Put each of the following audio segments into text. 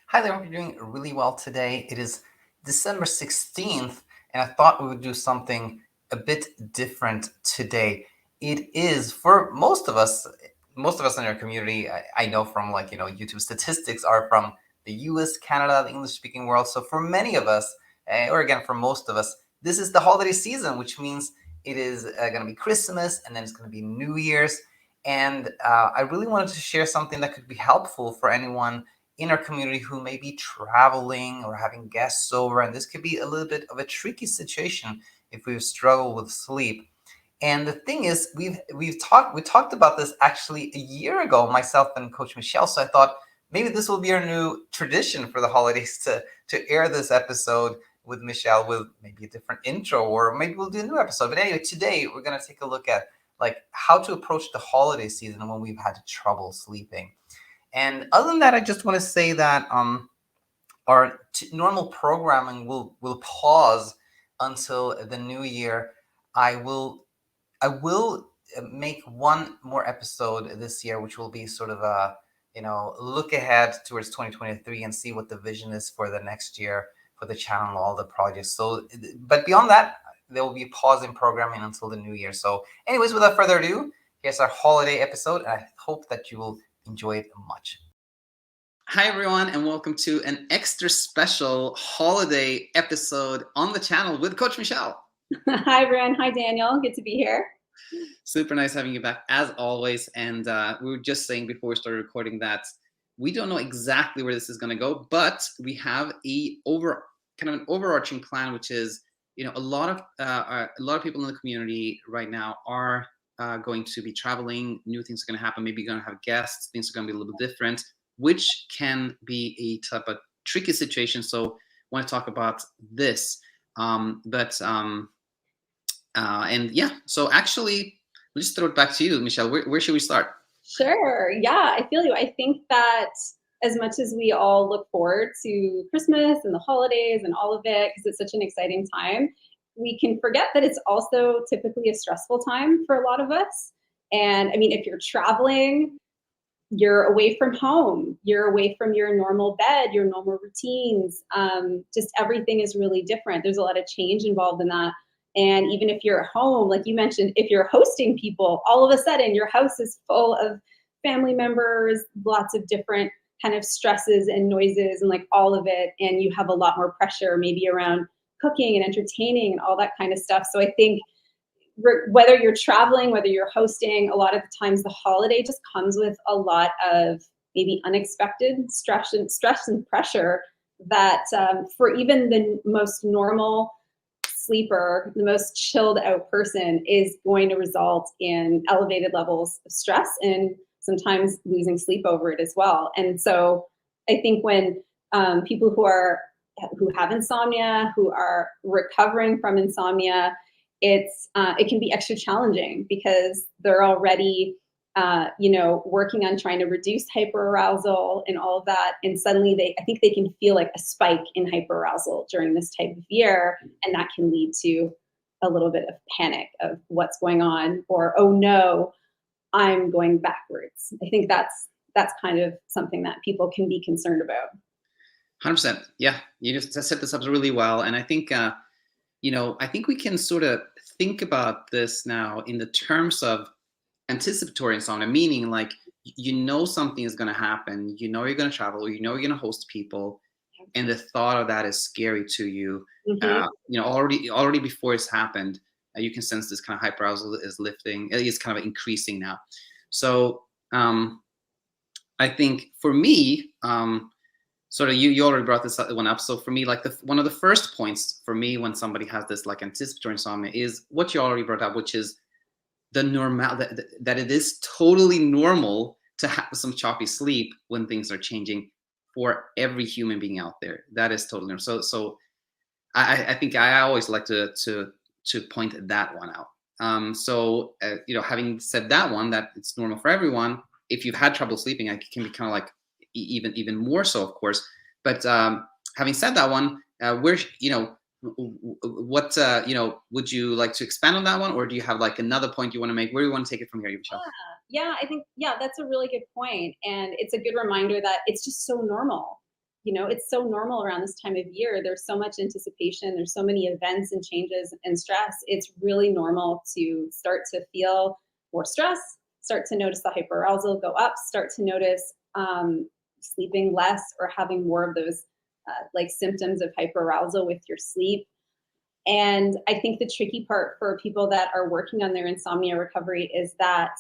Hi there, hope you're doing really well today. It is December 16th, and I thought we would do something a bit different today. It is for most of us in our community, I know from YouTube statistics are from the US, Canada, the English speaking world. So for many of us, or again, for most of us, this is the holiday season, which means it is going to be Christmas and then it's going to be New Year's. And I really wanted to share something that could be helpful for anyone in our community who may be traveling or having guests over, and this could be a little bit of a tricky situation if we struggle with sleep. And the thing is, we talked about this actually a year ago, myself and Coach Michelle. So I thought maybe this will be our new tradition for the holidays to air this episode with Michelle with maybe a different intro, or maybe we'll do a new episode. But anyway, today we're gonna take a look at like how to approach the holiday season when we've had trouble sleeping. And other than that, I just want to say that our normal programming will pause until the new year. I will I will make one more episode this year, which will be sort of a look ahead towards 2023 and see what the vision is for the next year for the channel and all the projects. So, but beyond that, there will be a pause in programming until the new year. So, anyways, without further ado, here's our holiday episode, and I hope that you will enjoy it much. Hi, everyone, and welcome to an extra special holiday episode on the channel with Coach Michelle. Hi, everyone. Hi, Daniel. Good to be here. Super nice having you back as always. And we were just saying before we started recording that we don't know exactly where this is going to go, but we have an overarching plan, which is a lot of people in the community right now are going to be traveling. New things are going to happen. Maybe you're going to have guests. Things are going to be a little bit different, which can be a type of tricky situation. So I want to talk about this. So actually, we'll just throw it back to you, Michelle. Where should we start? Sure. Yeah, I feel you. I think that as much as we all look forward to Christmas and the holidays and all of it, because it's such an exciting time, we can forget that it's also typically a stressful time for a lot of us. And I mean, if you're traveling, you're away from home, you're away from your normal bed, your normal routines. Just everything is really different. There's a lot of change involved in that. And even if you're at home, like you mentioned, if you're hosting people, all of a sudden your house is full of family members, lots of different kind of stresses and noises and like all of it. And you have a lot more pressure maybe around cooking and entertaining and all that kind of stuff. So I think whether you're traveling, whether you're hosting, a lot of the times the holiday just comes with a lot of maybe unexpected stress and pressure that for even the most normal sleeper, the most chilled out person is going to result in elevated levels of stress and sometimes losing sleep over it as well. And so I think when people who have insomnia, who are recovering from insomnia, it can be extra challenging because they're already working on trying to reduce hyperarousal and all of that, and suddenly I think they can feel like a spike in hyperarousal during this type of year, and that can lead to a little bit of panic of what's going on, or oh no, I'm going backwards. I think that's kind of something that people can be concerned about. 100%. Yeah, you just set this up really well, and I think I think we can sort of think about this now in the terms of anticipatory insomnia, meaning like something is going to happen, you're going to travel, you're going to host people, and the thought of that is scary to you. Mm-hmm. Already before it's happened, you can sense this kind of hyperarousal is lifting, it's kind of increasing now. So I think for me, sort of you already brought this one up. So for me, like one of the first points for me when somebody has this like anticipatory insomnia is what you already brought up, which is the normal that it is totally normal to have some choppy sleep when things are changing for every human being out there. That is totally normal. So I think I always like to point that one out. Having said that one, that it's normal for everyone. If you've had trouble sleeping, it can be kind of like even more so, of course. But having said that one, what would you like to expand on that one, or do you have like another point you want to make? Where do you want to take it from here, Michelle? Yeah, I think that's a really good point, and it's a good reminder that it's just so normal. it's so normal around this time of year. There's so much anticipation. There's so many events and changes and stress. It's really normal to start to feel more stress, start to notice the hyperarousal go up, start to notice sleeping less or having more of those like symptoms of hyperarousal with your sleep. And I think the tricky part for people that are working on their insomnia recovery is that,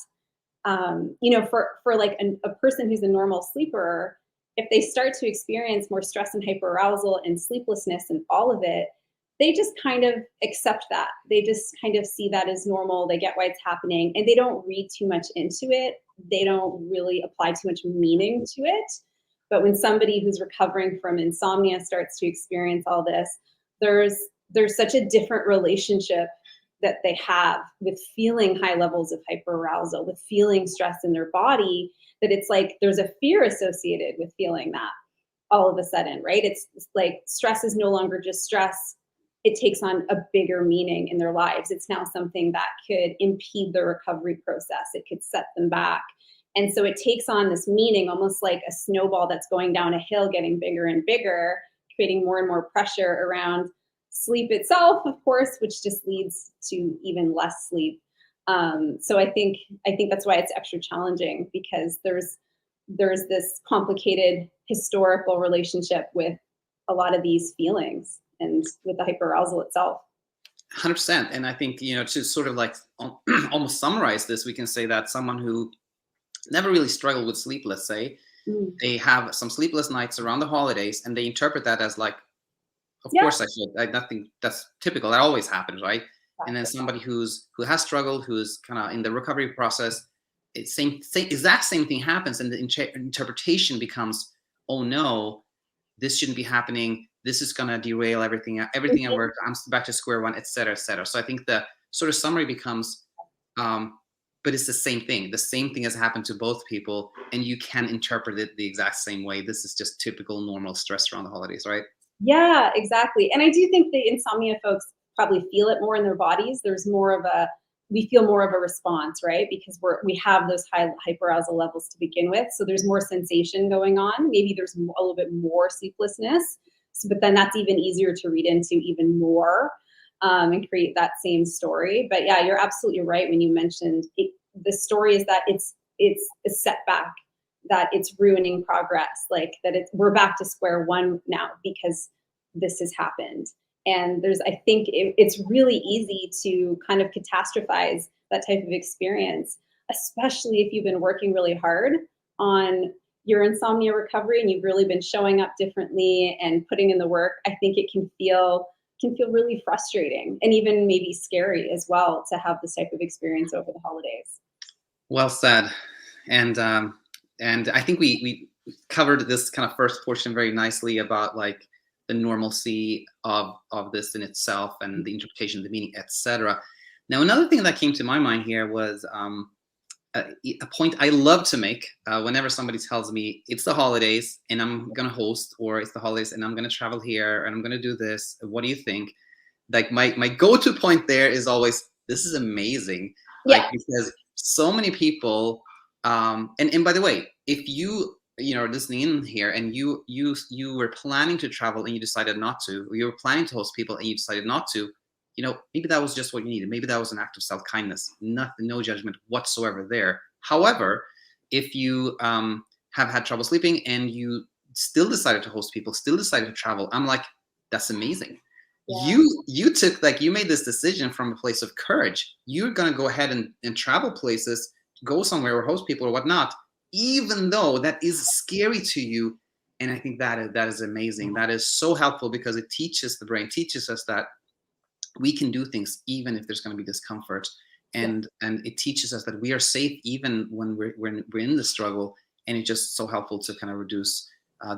for like a person who's a normal sleeper, if they start to experience more stress and hyperarousal and sleeplessness and all of it, they just kind of accept that. They just kind of see that as normal. They get why it's happening and they don't read too much into it. They don't really apply too much meaning to it. But when somebody who's recovering from insomnia starts to experience all this, there's such a different relationship that they have with feeling high levels of hyperarousal, with feeling stress in their body, that it's like there's a fear associated with feeling that all of a sudden, right? It's like stress is no longer just stress. It takes on a bigger meaning in their lives. It's now something that could impede their recovery process. It could set them back. And so it takes on this meaning, almost like a snowball that's going down a hill, getting bigger and bigger, creating more and more pressure around sleep itself, of course, which just leads to even less sleep. So I think that's why it's extra challenging, because there's this complicated historical relationship with a lot of these feelings and with the hyperarousal itself. 100%. And I think, to sort of like almost summarize this, we can say that someone who never really struggled with sleep, let's say, they have some sleepless nights around the holidays and they interpret that as like, of course I should. Nothing, that's typical. That always happens, right? And then somebody who has struggled, who's kind of in the recovery process, exact same thing happens, and the interpretation becomes, oh no, this shouldn't be happening. This is gonna derail everything I worked. I'm back to square one, et cetera, et cetera. So I think the sort of summary becomes, but it's the same thing. The same thing has happened to both people, and you can interpret it the exact same way. This is just typical normal stress around the holidays, right? Yeah, exactly. And I do think the insomnia folks probably feel it more in their bodies. We feel more of a response, right? Because we have those high hyperarousal levels to begin with. So there's more sensation going on. Maybe there's a little bit more sleeplessness. But then that's even easier to read into even more and create that same story. But yeah, you're absolutely right when you mentioned it. The story is that it's a setback, that it's ruining progress, like that we're back to square one now because this has happened. And I think it's really easy to kind of catastrophize that type of experience, especially if you've been working really hard on your insomnia recovery and you've really been showing up differently and putting in the work. I think it can feel really frustrating and even maybe scary as well to have this type of experience over the holidays. Well said. And I think we covered this kind of first portion very nicely about like the normalcy of this in itself and the interpretation of the meaning, etc. Now, another thing that came to my mind here was a point I love to make whenever somebody tells me it's the holidays and I'm going to host, or it's the holidays and I'm going to travel here and I'm going to do this. What do you think? Like my go-to point there is always, this is amazing. Yeah. Like, because so many people, and by the way, if you are listening in here and you were planning to travel and you decided not to, or you were planning to host people and you decided not to, maybe that was just what you needed. Maybe that was an act of self-kindness. Nothing, no judgment whatsoever there. However, if you have had trouble sleeping and you still decided to host people, still decided to travel, I'm like, that's amazing. Yeah. You made this decision from a place of courage. You're gonna go ahead and travel places, go somewhere or host people or whatnot, even though that is scary to you. And I think that is amazing. That is so helpful because it teaches the brain, teaches us that we can do things even if there's going to be discomfort, and it teaches us that we are safe even when we're in the struggle. And it's just so helpful to kind of reduce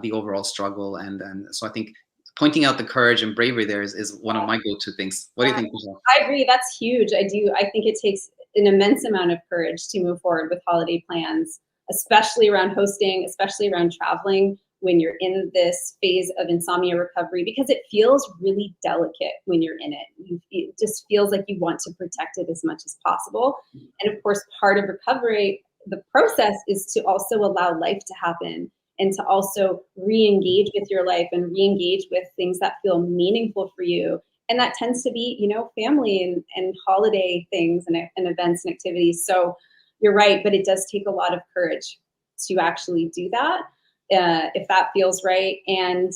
the overall struggle. And so I think pointing out the courage and bravery there is one of my go-to things. What do you think, Michelle? I agree. That's huge. I think it takes an immense amount of courage to move forward with holiday plans, especially around hosting, especially around traveling when you're in this phase of insomnia recovery, because it feels really delicate when you're in it. It just feels like you want to protect it as much as possible. And of course, part of recovery, the process is to also allow life to happen and to also re-engage with your life and re-engage with things that feel meaningful for you. And that tends to be, family and holiday things and events and activities. So you're right, but it does take a lot of courage to actually do that, if that feels right. And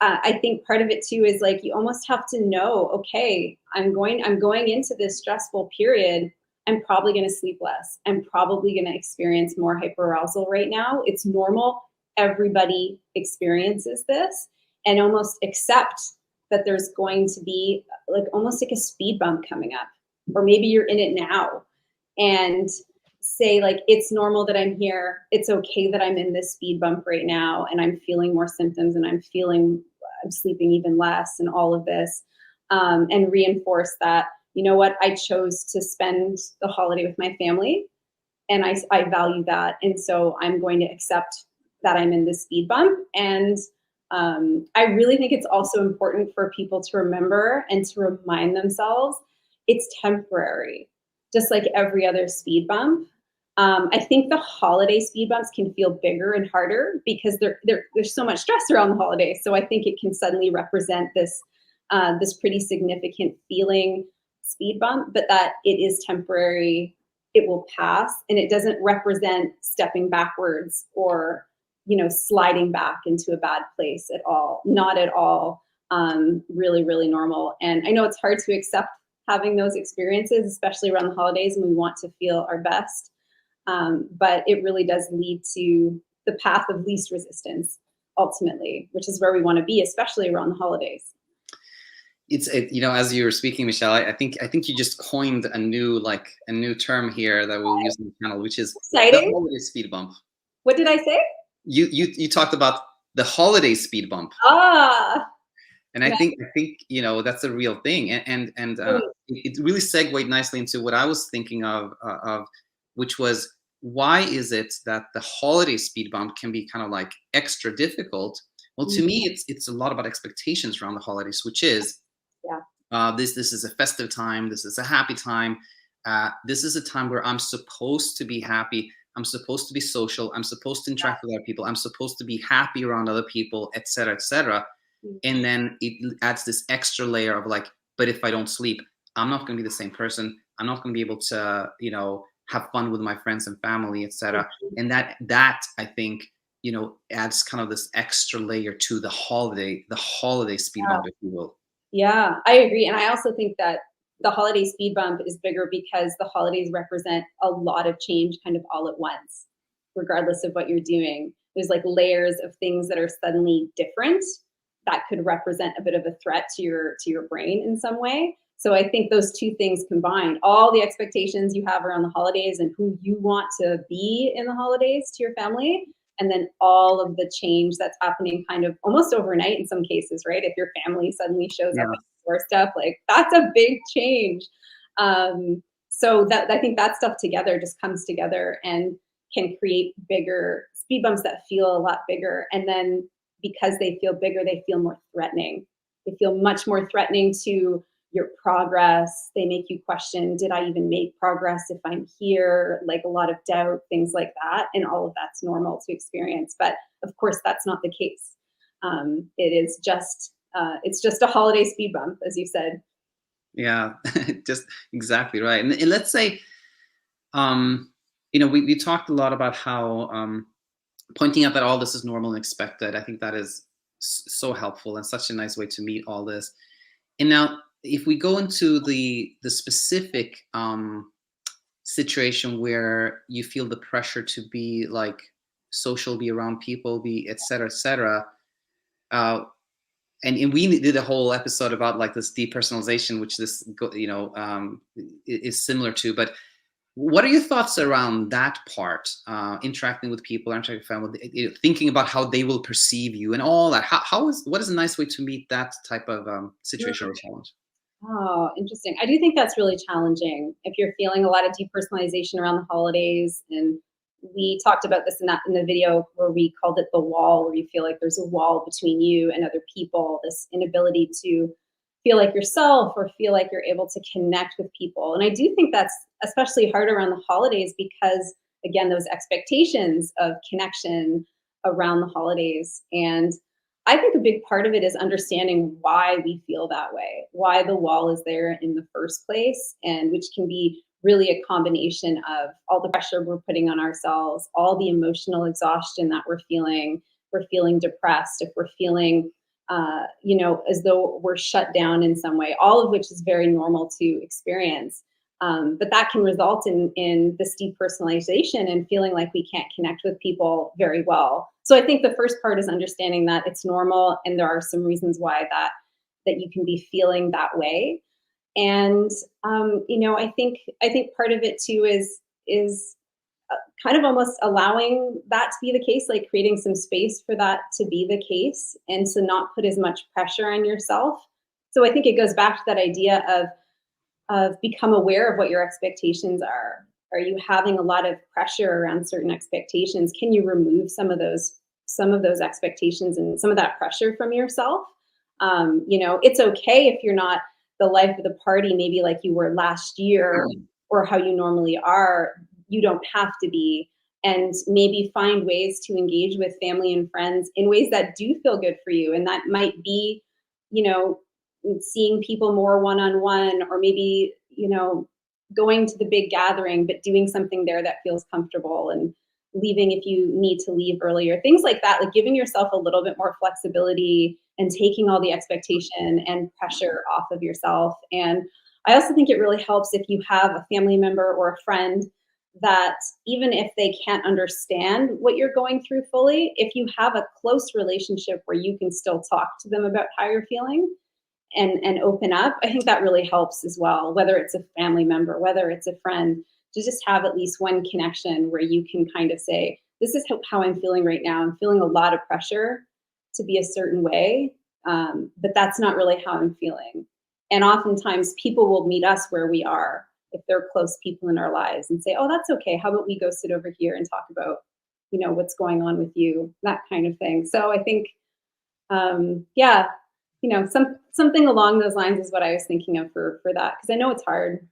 I think part of it too is like you almost have to know, okay, I'm going into this stressful period. I'm probably going to sleep less. I'm probably going to experience more hyperarousal right now. It's normal. Everybody experiences this, and almost accept that there's going to be like almost like a speed bump coming up, or maybe you're in it now, and say like, it's normal that I'm here. It's okay that I'm in this speed bump right now, and I'm feeling more symptoms, and I'm sleeping even less, and all of this, and reinforce that, you know what, I chose to spend the holiday with my family, and I value that. And so I'm going to accept that I'm in this speed bump. And I really think it's also important for people to remember and to remind themselves it's temporary, just like every other speed bump. I think the holiday speed bumps can feel bigger and harder because there's so much stress around the holidays. So I think it can suddenly represent this pretty significant feeling speed bump, but that it is temporary. It will pass, and it doesn't represent stepping backwards or sliding back into a bad place at all. Not at all. Really, really normal. And I know it's hard to accept having those experiences, especially around the holidays when we want to feel our best. But it really does lead to the path of least resistance ultimately, which is where we want to be, especially around the holidays. As you were speaking, Michelle, I think you just coined a new term here that we'll use in the channel, which is exciting. The holiday speed bump. What did I say? You talked about the holiday speed bump. And I think that's a real thing, and it really segued nicely into what I was thinking of, which was, why is it that the holiday speed bump can be kind of like extra difficult? Well, to me, it's a lot about expectations around the holidays, which is, this is a festive time, this is a happy time, this is a time where I'm supposed to be happy, I'm supposed to be social, I'm supposed to interact with other people, I'm supposed to be happy around other people, etc., etc. And then it adds this extra layer of like, but if I don't sleep, I'm not going to be the same person. I'm not going to be able to, have fun with my friends and family, etc. And that I think, adds kind of this extra layer to the holiday speed bump, if you will. Yeah, I agree. And I also think that the holiday speed bump is bigger because the holidays represent a lot of change kind of all at once, regardless of what you're doing. There's like layers of things that are suddenly different that could represent a bit of a threat to your brain in some way. So I think those two things combined, all the expectations you have around the holidays and who you want to be in the holidays to your family, and then all of the change that's happening kind of almost overnight in some cases, right? If your family suddenly shows up at your doorstep, like that's a big change. So that, I think that stuff together just comes together and can create bigger speed bumps that feel a lot bigger. And then because they feel bigger, they feel more threatening. They feel much more threatening to your progress. They make you question, did I even make progress if I'm here? Like a lot of doubt, things like that. And all of that's normal to experience. But of course, that's not the case. It is just, it's just a holiday speed bump, as you said. Yeah, just exactly right. And let's say, we talked a lot about how pointing out that all this is normal and expected. I think that is so helpful and such a nice way to meet all this. And now, if we go into the specific situation where you feel the pressure to be like social, be around people, be et cetera, and we did a whole episode about like this depersonalization, which this is similar to. But what are your thoughts around that part? Interacting with people, interacting with family, thinking about how they will perceive you and all that. What is a nice way to meet that type of situation or challenge? Oh, interesting. I do think that's really challenging if you're feeling a lot of depersonalization around the holidays. And we talked about this in the video where we called it the wall, where you feel like there's a wall between you and other people, this inability to feel like yourself or feel like you're able to connect with people. And I do think that's especially hard around the holidays because, again, those expectations of connection, around the holidays. And I think a big part of it is understanding why we feel that way, why the wall is there in the first place, and which can be really a combination of all the pressure we're putting on ourselves, all the emotional exhaustion that we're feeling. We're feeling depressed, if we're feeling, as though we're shut down in some way, all of which is very normal to experience. But that can result in this depersonalization and feeling like we can't connect with people very well. So I think the first part is understanding that it's normal and there are some reasons why that you can be feeling that way. And I think part of it too is kind of almost allowing that to be the case, like creating some space for that to be the case and to not put as much pressure on yourself. So I think it goes back to that idea of become aware of what your expectations are. Are you having a lot of pressure around certain expectations? Can you remove some of those expectations and some of that pressure from yourself? It's okay if you're not the life of the party, maybe like you were last year or how you normally are. You don't have to be, and maybe find ways to engage with family and friends in ways that do feel good for you. And that might be, seeing people more one-on-one, or maybe, going to the big gathering, but doing something there that feels comfortable, and leaving if you need to leave earlier, things like that, like giving yourself a little bit more flexibility and taking all the expectation and pressure off of yourself. And I also think it really helps if you have a family member or a friend that, even if they can't understand what you're going through fully, if you have a close relationship where you can still talk to them about how you're feeling and open up, I think that really helps as well, whether it's a family member, whether it's a friend, to just have at least one connection where you can kind of say, this is how I'm feeling right now. I'm feeling a lot of pressure to be a certain way, but that's not really how I'm feeling. And oftentimes people will meet us where we are, if they're close people in our lives, and say, oh, that's okay. How about we go sit over here and talk about, what's going on with you, that kind of thing. So I think, something along those lines is what I was thinking of for that, because I know it's hard.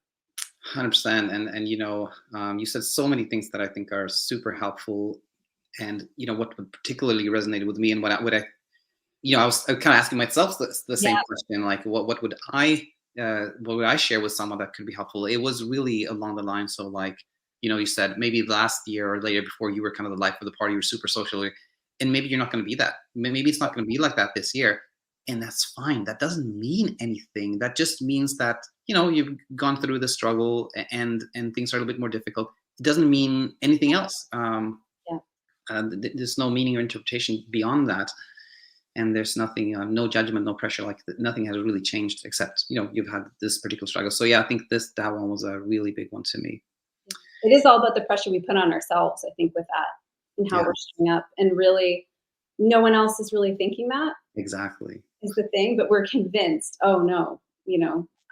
100%. And you said so many things that I think are super helpful. And what particularly resonated with me, and what I was kind of asking myself the same question, like what would I share with someone that could be helpful? It was really along the lines of, like, you said maybe last year or later, before, you were kind of the life of the party, you were super social, and maybe you're not going to be that. Maybe it's not going to be like that this year. And that's fine. That doesn't mean anything. That just means that, you've gone through the struggle and things are a little bit more difficult. It doesn't mean anything else. There's no meaning or interpretation beyond that. And there's nothing, no judgment, no pressure. Like, nothing has really changed, except, you've had this particular struggle. So yeah, I think that one was a really big one to me. It is all about the pressure we put on ourselves, I think, with that, and how we're showing up. And really, no one else is really thinking that. Exactly. Is the thing, but we're convinced, oh no,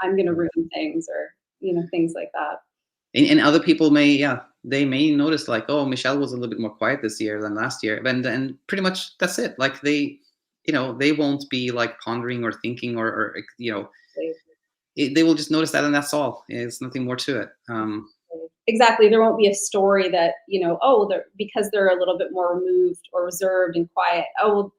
I'm going to ruin things, or, things like that. And other people may notice, like, oh, Michelle was a little bit more quiet this year than last year. And pretty much that's it. Like, they won't be like pondering or thinking or they will just notice that, and that's all. It's nothing more to it. Exactly. There won't be a story that, because they're a little bit more removed or reserved and quiet. Oh,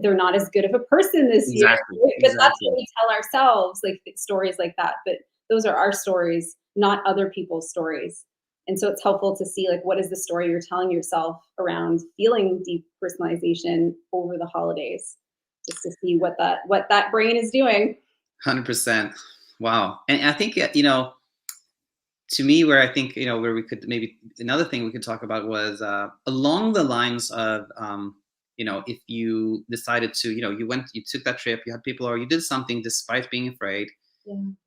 they're not as good of a person this year. But that's what we tell ourselves, like stories like that. But those are our stories, not other people's stories. And so it's helpful to see, like, what is the story you're telling yourself around feeling depersonalization over the holidays, just to see what that brain is doing. 100%. Wow. And I think, to me, where I think, where we could, maybe another thing we could talk about was along the lines of, if you decided to, you took that trip, you had people, or you did something despite being afraid,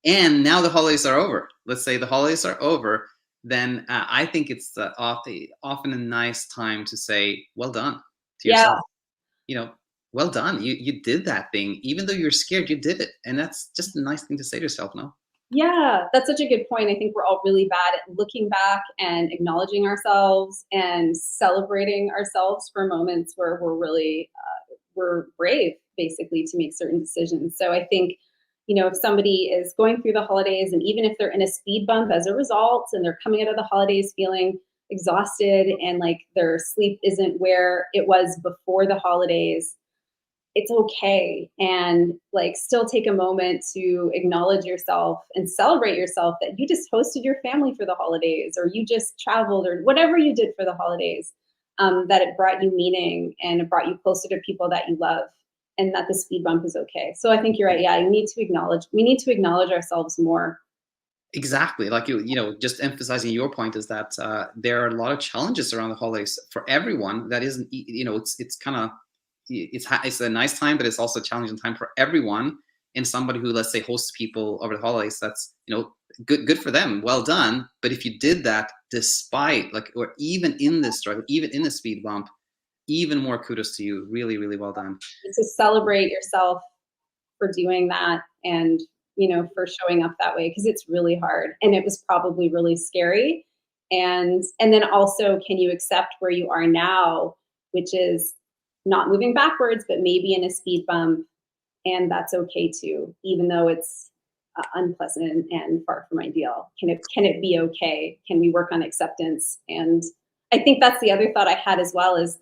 and now the holidays are over. Let's say the holidays are over, then I think it's often a nice time to say, well done to yourself. Well done. You did that thing. Even though you're scared, you did it. And that's just a nice thing to say to yourself, no? Yeah, that's such a good point. I think we're all really bad at looking back and acknowledging ourselves and celebrating ourselves for moments where we're really, we're brave, basically, to make certain decisions. So I think, if somebody is going through the holidays, and even if they're in a speed bump as a result, and they're coming out of the holidays feeling exhausted and like their sleep isn't where it was before the holidays, it's okay. And like still take a moment to acknowledge yourself and celebrate yourself that you just hosted your family for the holidays, or you just traveled, or whatever you did for the holidays, that it brought you meaning and it brought you closer to people that you love, and that the speed bump is okay. So I think you're right. Yeah, we need to acknowledge ourselves more. Exactly. Like just emphasizing your point is that there are a lot of challenges around the holidays for everyone. That isn't, it's kind of, it's a nice time, but it's also a challenging time for everyone. And somebody who, let's say, hosts people over the holidays, that's, good for them. Well done. But if you did that despite or even in this struggle, even in the speed bump, even more kudos to you. Really, really well done. To celebrate yourself for doing that, and for showing up that way, because it's really hard and it was probably really scary. And then also, can you accept where you are now, which is not moving backwards, but maybe in a speed bump, and that's okay too, even though it's unpleasant and far from ideal. Can it be okay? Can we work on acceptance? And I think that's the other thought I had as well, is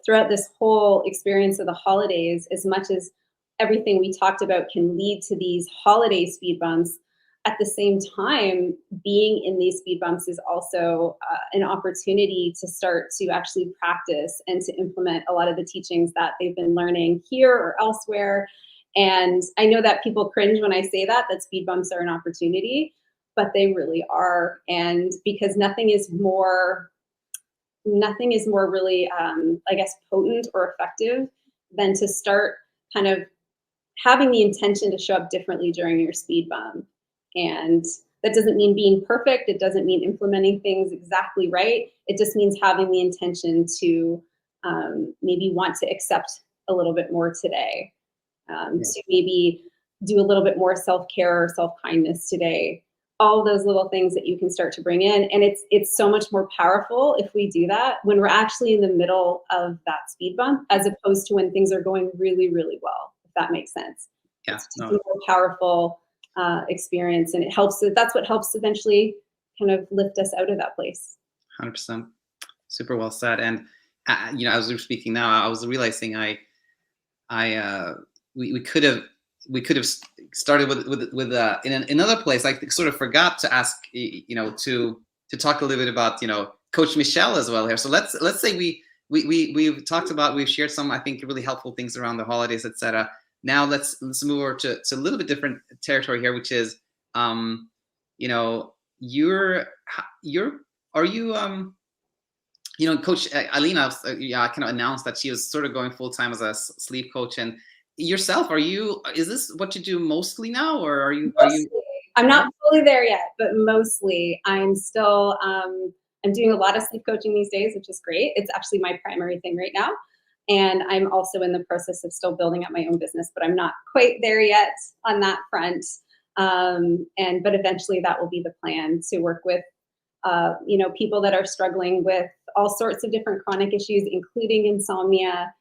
throughout this whole experience of the holidays, as much as everything we talked about can lead to these holiday speed bumps, at the same time, being in these speed bumps is also an opportunity to start to actually practice and to implement a lot of the teachings that they've been learning here or elsewhere. And I know that people cringe when I say that speed bumps are an opportunity, but they really are. And because nothing is more really, I guess, potent or effective than to start kind of having the intention to show up differently during your speed bump. And that doesn't mean being perfect. It doesn't mean implementing things exactly right. It just means having the intention to maybe want to accept a little bit more today, to maybe do a little bit more self-care or self-kindness today. All those little things that you can start to bring in. And it's so much more powerful if we do that when we're actually in the middle of that speed bump, as opposed to when things are going really, really well, if that makes sense. Yeah, it's a more powerful experience, and that's what helps eventually kind of lift us out of that place. 100%. Super well said. And as we were speaking now, I was realizing we could have started with in another place. I sort of forgot to ask to talk a little bit about Coach Michelle as well here. So let's say we've talked about, we've shared some, I think, really helpful things around the holidays, etc. Now let's move over to a little bit different territory here, which is are you Coach Alina, I kind of announced that she was sort of going full time as a sleep coach. And yourself, is this what you do mostly now, or are you? I'm not fully there yet, but mostly I'm still I'm doing a lot of sleep coaching these days, which is great. It's actually my primary thing right now. And I'm also in the process of still building up my own business, but I'm not quite there yet on that front. But eventually that will be the plan, to work with people that are struggling with all sorts of different chronic issues, including insomnia.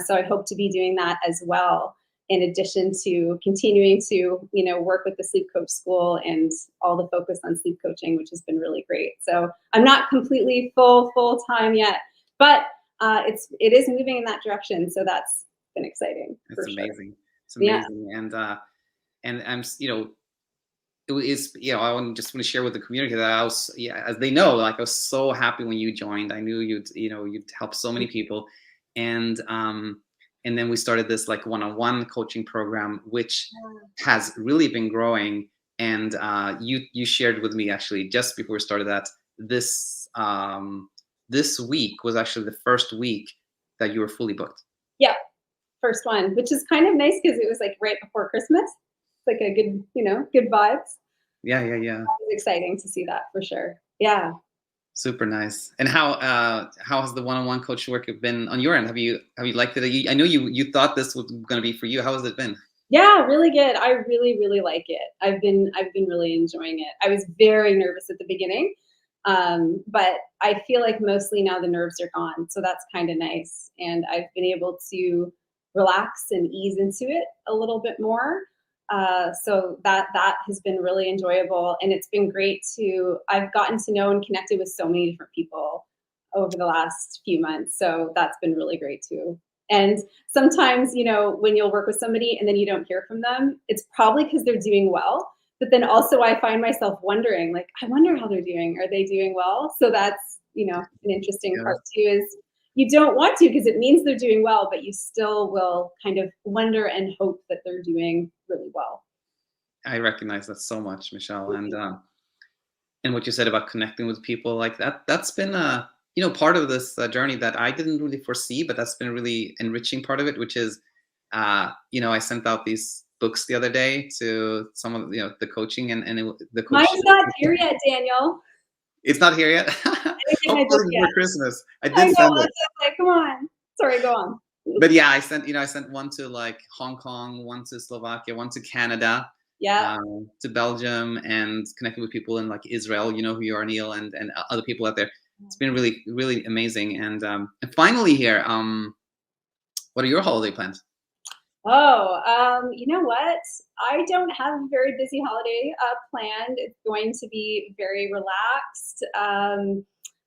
So I hope to be doing that as well, in addition to continuing to, work with the sleep coach school and all the focus on sleep coaching, which has been really great. So I'm not completely full time yet, but it is moving in that direction. So that's been exciting. It's amazing. It's amazing. Yeah. And I'm, it is, I just want to share with the community that I was, as they know, I was so happy when you joined. I knew you'd help so many people. And then we started this one-on-one coaching program, which has really been growing. And you shared with me, actually, just before we started, that this week was actually the first week that you were fully booked. Yeah, first one, which is kind of nice because it was right before Christmas. It's a good, good vibes. Yeah. It was exciting to see that, for sure. Yeah. Super nice. And how has the one-on-one coach work been on your end? Have you liked it? I know you thought this was going to be for you. How has it been? Yeah, really good. I really, really like it. I've been really enjoying it. I was very nervous at the beginning, but I feel like mostly now the nerves are gone. So that's kind of nice. And I've been able to relax and ease into it a little bit more. So that has been really enjoyable, and it's been great I've gotten to know and connected with so many different people over the last few months. So that's been really great too. And sometimes, when you'll work with somebody and then you don't hear from them, it's probably because they're doing well. But then also I find myself wondering, like, I wonder how they're doing. Are they doing well? So that's, an interesting part too, is you don't want to, because it means they're doing well, but you still will kind of wonder and hope that they're doing really well. I recognize that so much, Michelle. And what you said about connecting with people like that's been part of this journey that I didn't really foresee, but that's been a really enriching part of it, which is, I sent out these books the other day to some of the coaching and the coach. Mine's not here yet, Daniel. It's not here yet. Hopefully before Christmas. I did send it. Like, come on. Sorry, go on. But yeah, I sent one to like Hong Kong, one to Slovakia, one to Canada. Yeah. To Belgium, and connecting with people in like Israel, who you are, Neil, and other people out there. It's been really, really amazing. And finally here, what are your holiday plans? Oh, you know what? I don't have a very busy holiday planned. It's going to be very relaxed.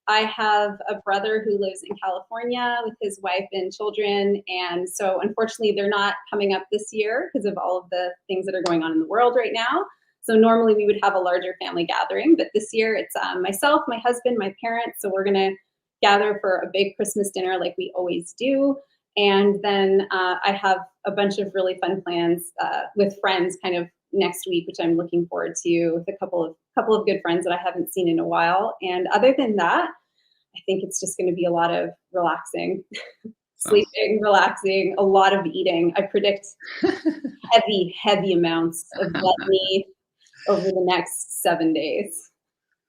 I have a brother who lives in California with his wife and children. And so unfortunately, they're not coming up this year because of all of the things that are going on in the world right now. So normally we would have a larger family gathering, but this year it's myself, my husband, my parents. So we're going to gather for a big Christmas dinner like we always do. And then I have a bunch of really fun plans with friends kind of next week, which I'm looking forward to, with a couple of good friends that I haven't seen in a while. And other than that, I think it's just going to be a lot of relaxing, sleeping, relaxing, a lot of eating. I predict heavy amounts of gluttony over the next 7 days.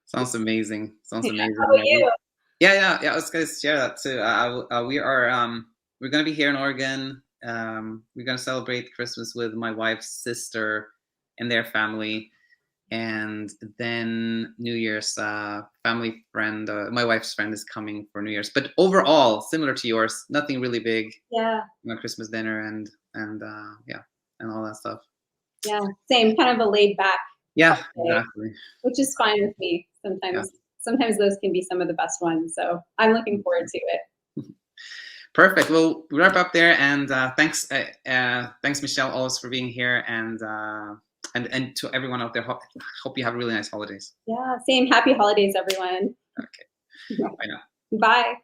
Sounds amazing. Sounds amazing. How about you? Yeah. I was going to share that too. We're going to be here in Oregon. We're going to celebrate Christmas with my wife's sister and their family. And then New Year's, family friend, my wife's friend is coming for New Year's. But overall, similar to yours, nothing really big. Yeah. Christmas dinner and all that stuff. Yeah, same, kind of a laid back. Yeah, exactly. Which is fine with me. Sometimes those can be some of the best ones. So I'm looking forward to it. Perfect. We'll wrap up there, and thanks, Michelle, always for being here, and to everyone out there. Hope you have really nice holidays. Yeah, same. Happy holidays, everyone. Okay. Bye now. Bye.